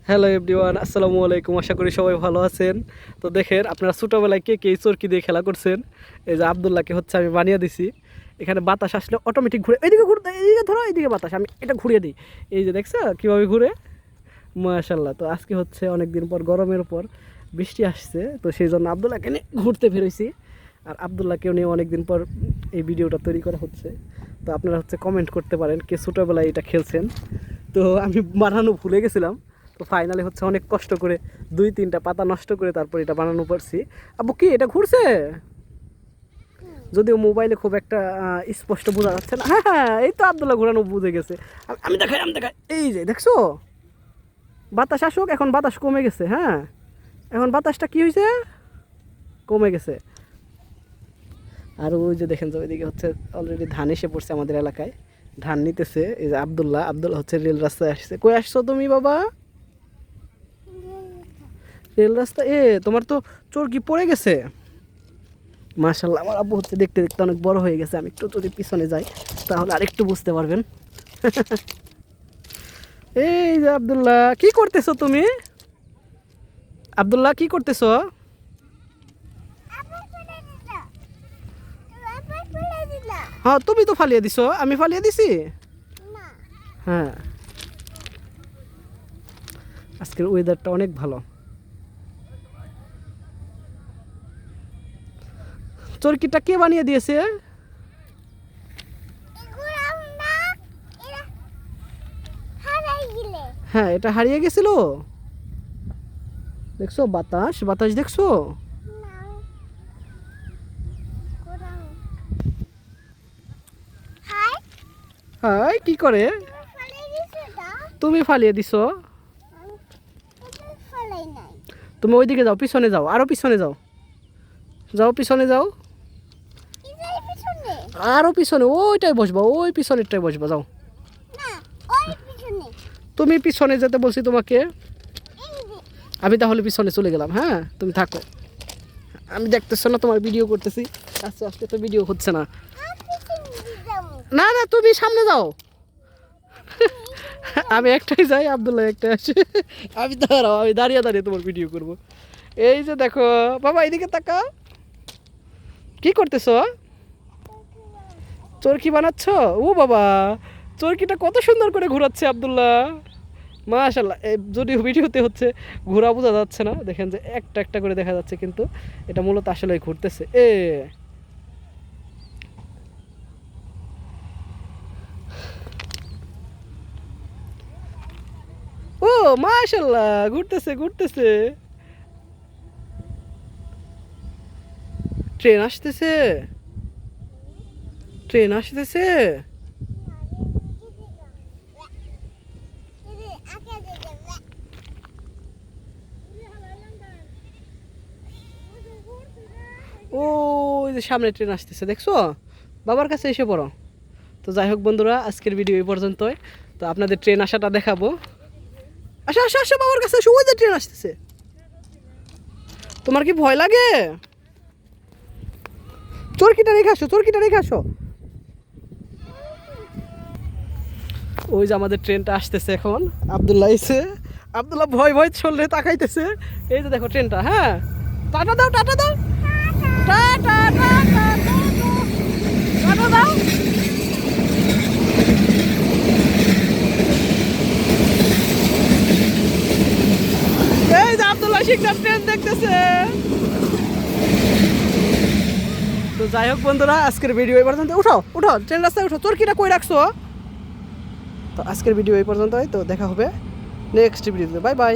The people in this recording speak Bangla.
হ্যালো এভরিওয়ান, আসসালামু আলাইকুম। আশা করি সবাই ভালো আছেন। তো দেখেন, আপনারা ছোটোবেলায় কে কে এই চরকি দিয়ে খেলা করছেন? এই যে আবদুল্লাহকে হচ্ছে আমি বানিয়ে দিছি। এখানে বাতাস আসলে অটোমেটিক ঘুরে, এইদিকে ঘুরে, এইদিকে ধরো, এইদিকে বাতাস, আমি এটা ঘুরিয়ে দিই। এই যে দেখছো কীভাবে ঘুরে, মাশাল্লাহ। তো আজকে হচ্ছে অনেক দিন পর গরমের উপর বৃষ্টি আসছে, তো সেই জন্য আবদুল্লাহকে নিয়ে ঘুরতে বেরোইছি। আর আবদুল্লাহকেও নিয়ে অনেক দিন পর এই ভিডিওটা তৈরি করা হচ্ছে। তো আপনারা হচ্ছে কমেন্ট করতে পারেন কে ছোটোবেলায় এটা খেলছেন। তো আমি বানানো ভুলে গেছিলাম। তো ফাইনালি হচ্ছে অনেক কষ্ট করে 2-3টা পাতা নষ্ট করে তারপর এটা বানানো পারছি। আব্বু কি এটা ঘুরছে? যদিও মোবাইলে খুব একটা স্পষ্ট বোঝা যাচ্ছে না। হ্যাঁ হ্যাঁ, এই তো আবদুল্লাহ ঘোরানো বুঝে গেছে। আমি দেখাই, এই যে দেখছো, বাতাস আসুক। এখন বাতাস কমে গেছে। হ্যাঁ, এখন বাতাসটা কি হয়েছে, কমে গেছে। আর ওই যে দেখেন যে ওইদিকে হচ্ছে অলরেডি ধান এসে পড়ছে আমাদের এলাকায়, ধান নিতেছে। এই যে আবদুল্লাহ হচ্ছে রেল রাস্তায় আসছে। কই আসছো তুমি বাবা? রেল রাস্তা। তোমার তো চরকি পড়ে গেছে। মাশাল্লাহ, আমার আব্বু হচ্ছে দেখতে দেখতে অনেক বড় হয়ে গেছে। আমি একটু যদি পিছনে যাই তাহলে আরেকটু বুঝতে পারবেন। এই যে আবদুল্লাহ, কি করতেছো তুমি? আবদুল্লাহ কি করতেছো? হ্যাঁ, তুমি তো ফালিয়ে দিছো, আমি ফালিয়ে দিছি। হ্যাঁ, আজকের ওয়েদারটা অনেক ভালো। চরকিটা কে বানিয়ে দিয়েছে? হ্যাঁ, এটা হারিয়ে গেছিল। দেখছো বাতাস, বাতাস দেখছো? হাই, কি করে? তুমি ফালিয়ে দিছো। তুমি ওইদিকে যাও, পিছনে যাও, আরো পিছনে যাও, যাও পিছনে যাও, আরো পিছনে। ওইটাই বসবা, ওই পিছনেরটাই বসবা, যাও। তুমি পিছনে যেতে বলছি তোমাকে। আমি তাহলে পিছনে চলে গেলাম। হ্যাঁ, তুমি থাকো। আমি দেখতেছো না তোমার ভিডিও করতেছি। আস্তে আস্তে তো ভিডিও হচ্ছে না। না না, তুমি সামনে যাও। আমি একটাই যাই, আবদুল্লাহ একটা আসে। আমি দাঁড়াও, আমি দাঁড়িয়ে দাঁড়িয়ে তোমার ভিডিও করব। এই যে দেখো বাবা, এইদিকে তাকা। কি করতেছো? চরকি বানাচ্ছ? ও বাবা, চরকিটা কত সুন্দর করে ঘোরাচ্ছে আবদুল্লাহ, মাশাল্লাহ। যদি ভিডিওতে হচ্ছে ঘোরা বোঝা যাচ্ছে না, দেখেন যে একটা একটা করে দেখা যাচ্ছে, কিন্তু এটা মূলত আসলে ঘুরতেছে। ও মাশাল্লাহ, ঘুরতেছে ঘুরতেছে। ট্রেন আসতেছে, ট্রেন আসতেছে। ও, ওই যে সামনে ট্রেন আসতেছে, দেখছো? বাবার কাছে এসে পড়ো। তো যাই হোক বন্ধুরা, আজকের ভিডিও এই পর্যন্তই। তো আপনাদের ট্রেন আসাটা দেখাবো। আসো আসো আসো, বাবার কাছে আসো, ওই যে ট্রেন আসতেছে। তোমার কি ভয় লাগে? চরকিটা রেখে আসো, চরকিটা রেখে আসো। ওই যে আমাদের ট্রেনটা আসতেছে এখন। আবদুল্লাহ এসে, আবদুল্লাহ ভয় ভয় চললে তাকাইতেছে। এই যে দেখো ট্রেনটা। হ্যাঁ, টাটা দাও, টাটা দাও, টাটা টাটা টাটা দাও। এই যে আবদুল্লাহ শিকদার ট্রেন দেখতেছে। তো যাই হোক বন্ধুরা, আজকের ভিডিও এই পর্যন্ত। উঠো উঠো, ট্রেন রাস্তায় উঠো। চরকিটা কই রাখছো? তো আজকের ভিডিও এই পর্যন্তই। তো দেখা হবে নেক্সট ভিডিওতে। Bye bye.